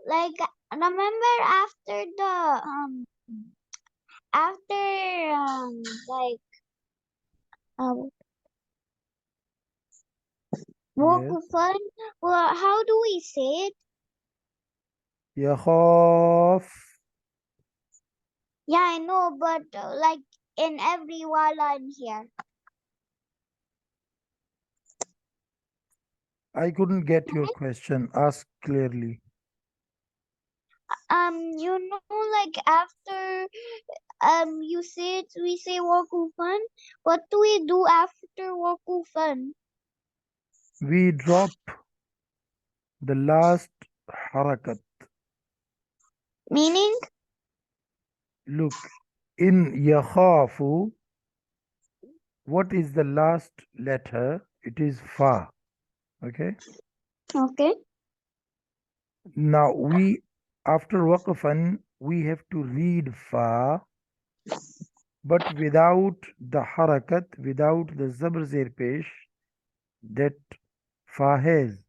like remember after the after like uh, Yes. waqfan, well, how do we say it? يخاف. Yeah, I know, but like in every wala in here. I couldn't get your question. Ask clearly. You know, like after you said we say waqufan. What do we do after waqufan? We drop the last harakat. Meaning? Look, in yakhafu, what is the last letter? It is fa. Okay. Okay. Now after waqfan, we have to read fa, but without the harakat, without the zabr zer pesh that fa has.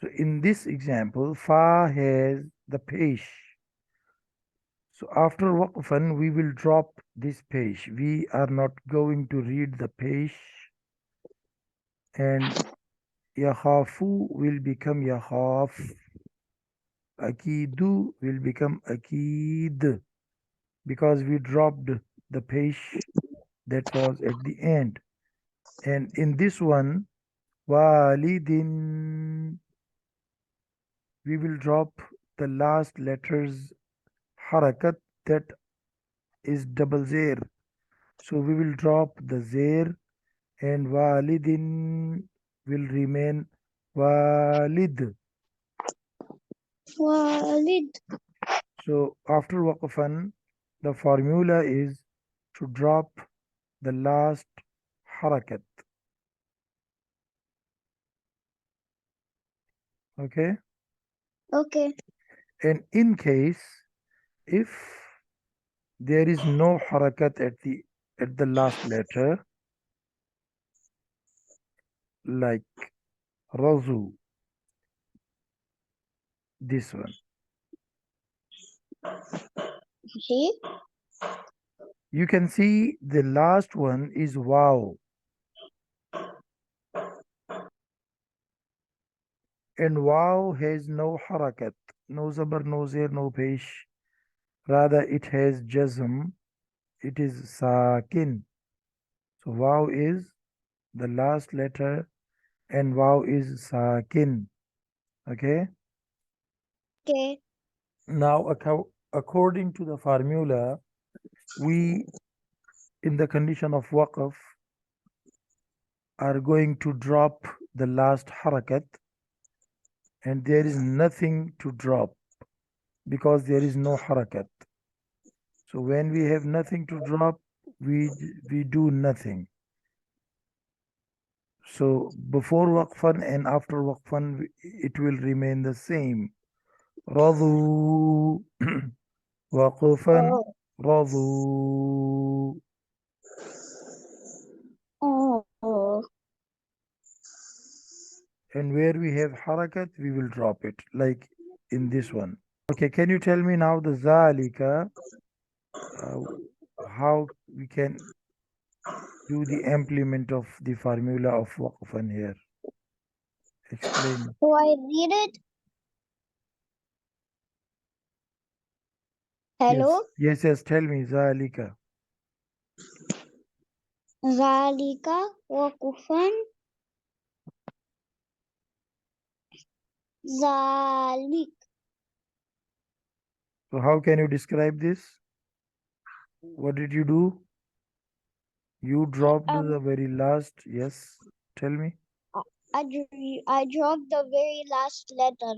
So in this example, fa has the pesh. So after waqfan, we will drop this pesh. We are not going to read the pesh, and yakhafu will become yakhaf. Akidu will become akid because we dropped the pesh that was at the end. And in this one, walidin, we will drop the last letters harakat that is double zer. So we will drop the zer and walidin will remain walid. Walid. So after waqfan, the formula is to drop the last harakat. Okay. Okay. And in case if there is no harakat at the last letter, like razu, this one, See? you can see the last one is wow, and wow has no harakat, no zabar, no zer, no pesh. Rather, it has jazm. It is sakin. So wow is the last letter, and wow is sakin. Okay. Okay. Now, according to the formula, we in the condition of waqf are going to drop the last harakat, and there is nothing to drop because there is no harakat. So when we have nothing to drop, we do nothing. So before waqfan and after waqfan, it will remain the same. Radu waqfan Oh. radu. Oh. And where we have harakat, we will drop it, like in this one. Okay, can you tell me now the zalika, uh, how we can do the implement of the formula of waqfan here? Explain. Do I read it? Yes, Hello? yes, yes. Tell me, zalika. Zalika waqufan. Zalik. So how can you describe this? What did you do? You dropped the Um, very last. Yes, tell me. I dropped the very last letter.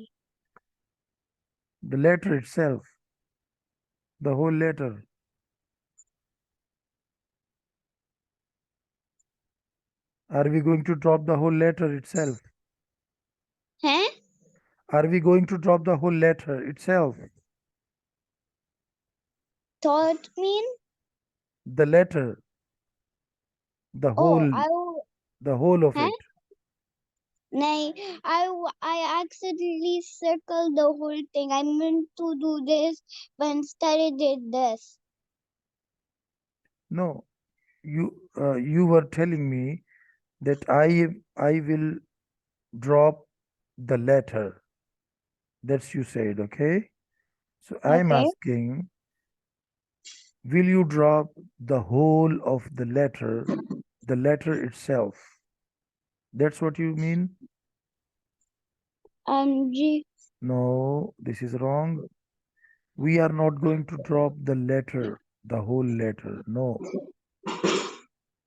The letter itself, the whole letter. Are we going to drop the whole letter itself? Huh? Are we going to drop the whole letter itself? Thought mean? The letter, the Oh, whole, I will. the whole of Huh? it. Nay, I accidentally circled the whole thing. I meant to do this, but instead I did this. No, you were telling me that I will drop the letter. That's you said, okay? So I'm Okay. asking, will you drop the whole of the letter itself? That's what you mean? G. No, this is wrong. We are not going to drop the letter, the whole letter. No,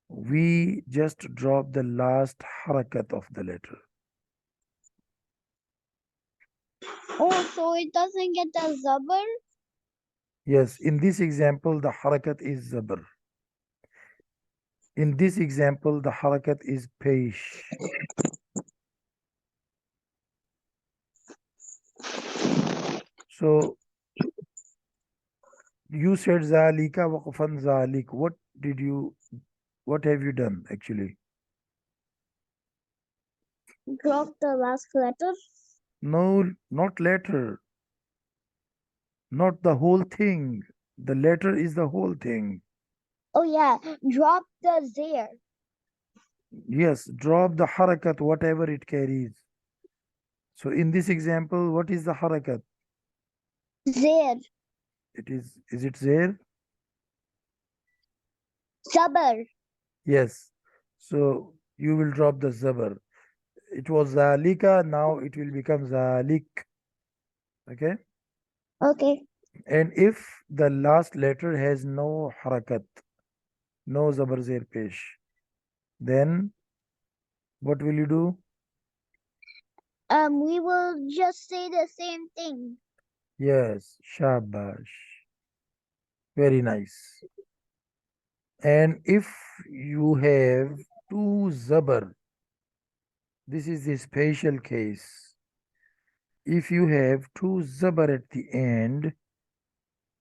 we just drop the last harakat of the letter. Oh, so it doesn't get the zabar? Yes, in this example, the harakat is zabr. In this example, the harakat is pesh. So you said zalika waqfan zalik. What have you done actually? Drop the last letter. No, not letter, not the whole thing. The letter is the whole thing. Oh yeah, drop the there. Yes, drop the harakat, whatever it carries. So in this example, what is the harakat? There. Is it there? Zabar. Yes. So you will drop the zabar. It was zalika, now it will become zalik. Okay. Okay. And if the last letter has no harakat, no zabar zer pesh, then what will you do? We will just say the same thing. Yes, shabash. Very nice. And if you have two zabar, this is the special case. If you have two zabar at the end,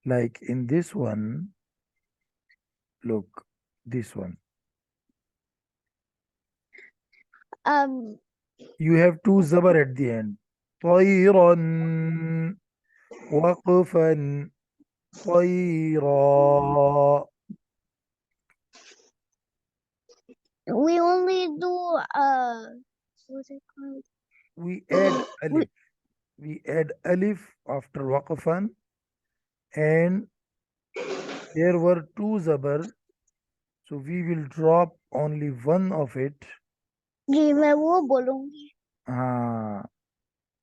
like in this one, look, this one. Um, You have two zabar at the end. طيرا وقفا طيرا. we only do what's it called? We add We, alif. We add alif after waqfan, and there were two zabar, so we will drop only one of it. जी मैं वो बोलूंगी. Ah,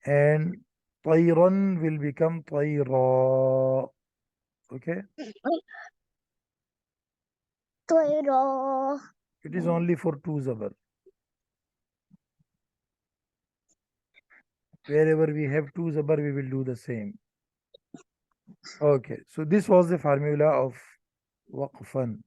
and طيرا will become طيرا. Okay, Toiro. it is only for two zabar. Wherever we have two zabar, we will do the same. Okay, so this was the formula of waqfan.